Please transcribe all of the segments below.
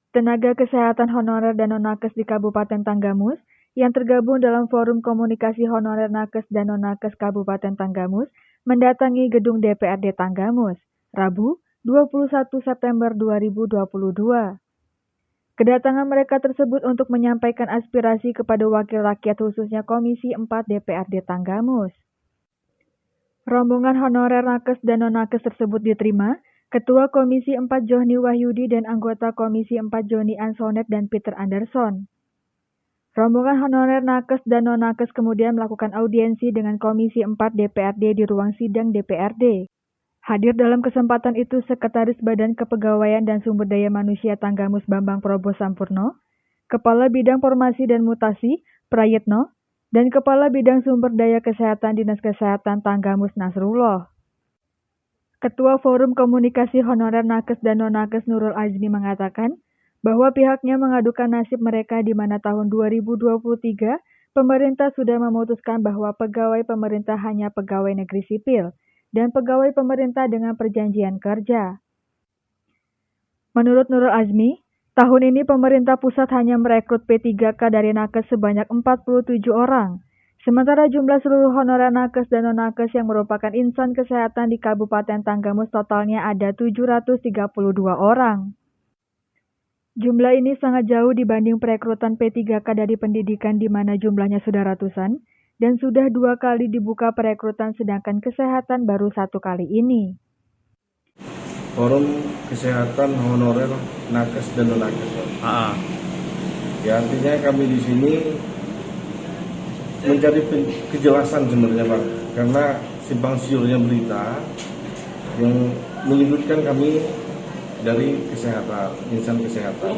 Tenaga kesehatan honorer dan non-nakes di Kabupaten Tanggamus yang tergabung dalam Forum Komunikasi Honorer Nakes dan Non-Nakes Kabupaten Tanggamus mendatangi gedung DPRD Tanggamus, Rabu, 21 September 2022. Kedatangan mereka tersebut untuk menyampaikan aspirasi kepada wakil rakyat khususnya Komisi 4 DPRD Tanggamus. Rombongan honorer nakes dan non-nakes tersebut diterima Ketua Komisi 4 Johni Wahyudi dan anggota Komisi 4 Joni Ansonet dan Peter Anderson. Rombongan honorer nakes dan non-nakes kemudian melakukan audiensi dengan Komisi 4 DPRD di ruang sidang DPRD. Hadir dalam kesempatan itu Sekretaris Badan Kepegawaian dan Sumber Daya Manusia Tanggamus Bambang Probo Sampurno, Kepala Bidang Formasi dan Mutasi Prayitno, dan Kepala Bidang Sumber Daya Kesehatan Dinas Kesehatan Tanggamus Nasrullah. Ketua Forum Komunikasi Honorer Nakes dan Non-Nakes Nurul Azmi mengatakan bahwa pihaknya mengadukan nasib mereka di mana tahun 2023 pemerintah sudah memutuskan bahwa pegawai pemerintah hanya pegawai negeri sipil dan pegawai pemerintah dengan perjanjian kerja. Menurut Nurul Azmi, tahun ini pemerintah pusat hanya merekrut P3K dari nakes sebanyak 47 orang. Sementara jumlah seluruh honorer nakes dan non-nakes yang merupakan insan kesehatan di Kabupaten Tanggamus totalnya ada 732 orang. Jumlah ini sangat jauh dibanding perekrutan P3K dari pendidikan di mana jumlahnya sudah ratusan dan sudah 2 kali dibuka perekrutan sedangkan kesehatan baru 1 kali ini. Forum Kesehatan Honorer Nakes dan Non-Nakes. Ya, artinya kami di sini mencari kejelasan sebenarnya Pak, karena simpang siurnya berita yang menyebutkan kami dari kesehatan, insan kesehatan.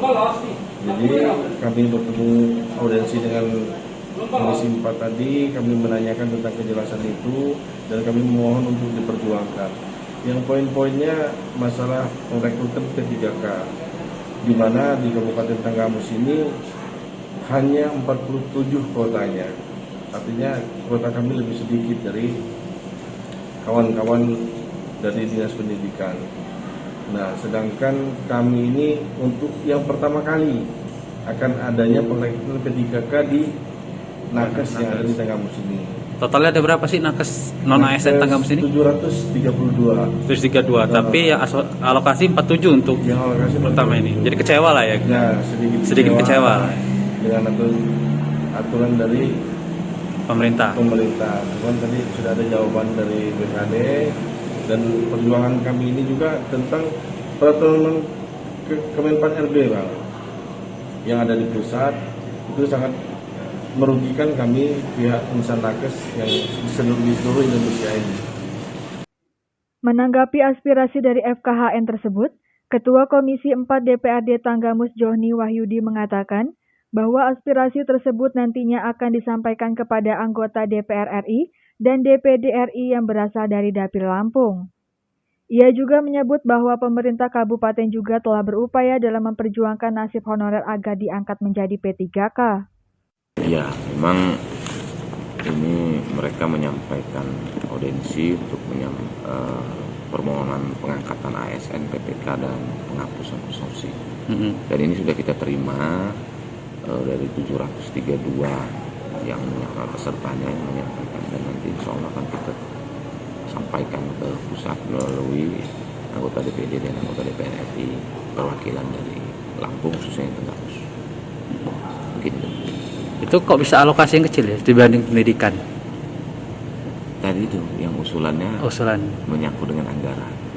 Jadi kami bertemu audiensi dengan Komisi 4 tadi, kami menanyakan tentang kejelasan itu dan kami mohon untuk diperjuangkan. Yang poin-poinnya masalah perekrutan P3K, di mana di Kabupaten Tanggamus ini hanya 47 kuotanya. Artinya kuota kami lebih sedikit dari kawan-kawan dari Dinas Pendidikan. Nah, sedangkan kami ini untuk yang pertama kali akan adanya perekrutan P3K di nakes yang ada di Tanggamus ini. Totalnya ada berapa sih nakes non-ASN Tanggamus ini? 732. 732, tapi yang alokasi 47 untuk yang alokasi pertama ini. Jadi kecewa lah ya? Ya, sedikit kecewa dengan aturan dari pemerintah. Cuman tadi sudah ada jawaban dari BKD dan perjuangan kami ini juga tentang peraturan Kemenpan RB Bang, yang ada di pusat itu sangat merugikan kami pihak insan nakes yang di seluruh Indonesia ini. Menanggapi aspirasi dari FKHN tersebut, Ketua Komisi 4 DPRD Tanggamus Johni Wahyudi mengatakan bahwa aspirasi tersebut nantinya akan disampaikan kepada anggota DPR RI dan DPD RI yang berasal dari Dapil Lampung. Ia juga menyebut bahwa pemerintah kabupaten juga telah berupaya dalam memperjuangkan nasib honorer agar diangkat menjadi P3K. Ya, memang ini mereka menyampaikan audiensi untuk permohonan pengangkatan ASN, PPK dan penghapusan absorpsi. Dan ini sudah kita terima dari 732 yang pesertanya yang menyampaikan, dan nanti insya Allah akan kita sampaikan ke pusat melalui anggota DPD dan anggota DPR RI perwakilan dari Lampung khususnya yang Tanggamus. Mungkin itu kok bisa alokasi yang kecil ya dibanding pendidikan? Tadi itu yang usulan menyangkut dengan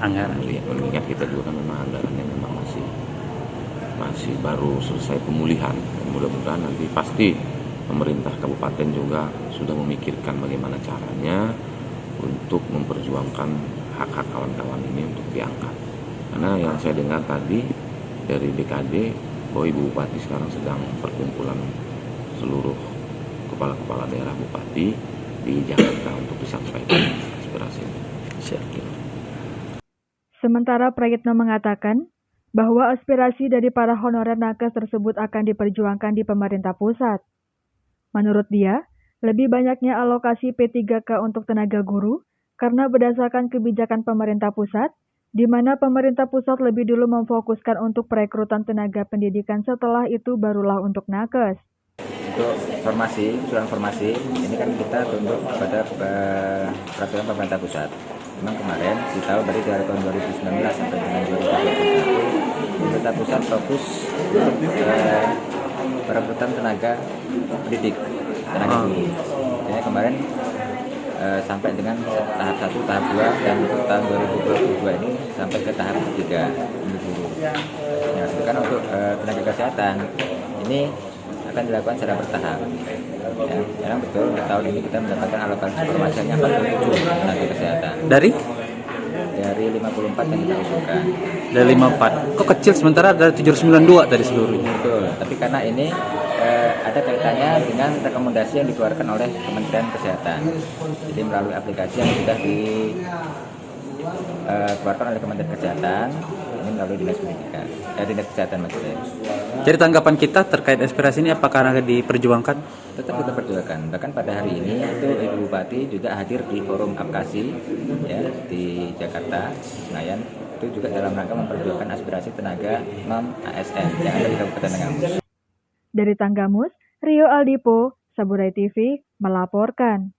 anggaran. Mengingat kita juga kan memang anggarannya memang masih baru selesai pemulihan. Mudah-mudahan nanti pasti pemerintah kabupaten juga sudah memikirkan bagaimana caranya untuk memperjuangkan hak-hak kawan-kawan ini untuk diangkat. Karena yang saya dengar tadi dari BKD bahwa Ibu Bupati sekarang sedang perkumpulan seluruh kepala-kepala daerah bupati di Jakarta untuk disampaikan aspirasi. Sementara Prayitno mengatakan bahwa aspirasi dari para honorer nakes tersebut akan diperjuangkan di pemerintah pusat. Menurut dia, lebih banyaknya alokasi P3K untuk tenaga guru karena berdasarkan kebijakan pemerintah pusat, di mana pemerintah pusat lebih dulu memfokuskan untuk perekrutan tenaga pendidikan, setelah itu barulah untuk nakes. Untuk usulan formasi, ini kan kita tunduk kepada peraturan pemerintah pusat. Memang kemarin kita tahu dari tahun 2019 sampai dengan 2021, pemerintah pusat fokus untuk perekrutan tenaga pendidik, tenaga guru. Jadi kemarin sampai dengan tahap 1, tahap 2, dan untuk tahun 2022 ini sampai ke tahap 3 untuk guru. Nah, sedangkan untuk tenaga kesehatan ini akan dilakukan secara bertahap. Ya, memang betul tahun ini kita mendapatkan alokasi formasi hanya 47 tenaga kesehatan. Dari 54 yang kita usulkan. Dari 54. Kok kecil sementara dari 792 tadi seluruhnya? Betul, tapi karena ini ada kaitannya dengan rekomendasi yang dikeluarkan oleh Kementerian Kesehatan. Jadi melalui aplikasi yang sudah dikeluarkan oleh Kementerian Kesehatan, ini melalui Dinas Pendidikan, Dinas Kesehatan maksudnya. Jadi tanggapan kita terkait aspirasi ini apakah akan diperjuangkan? Tetap kita perjuangkan. Bahkan pada hari ini itu Ibu Bupati juga hadir di forum APKASI ya, di Jakarta, Senayan. Itu juga dalam rangka memperjuangkan aspirasi tenaga non ASN yang ada di Kabupaten Tanggamus. Dari Tanggamus, Rio Aldipo, Saburai TV melaporkan.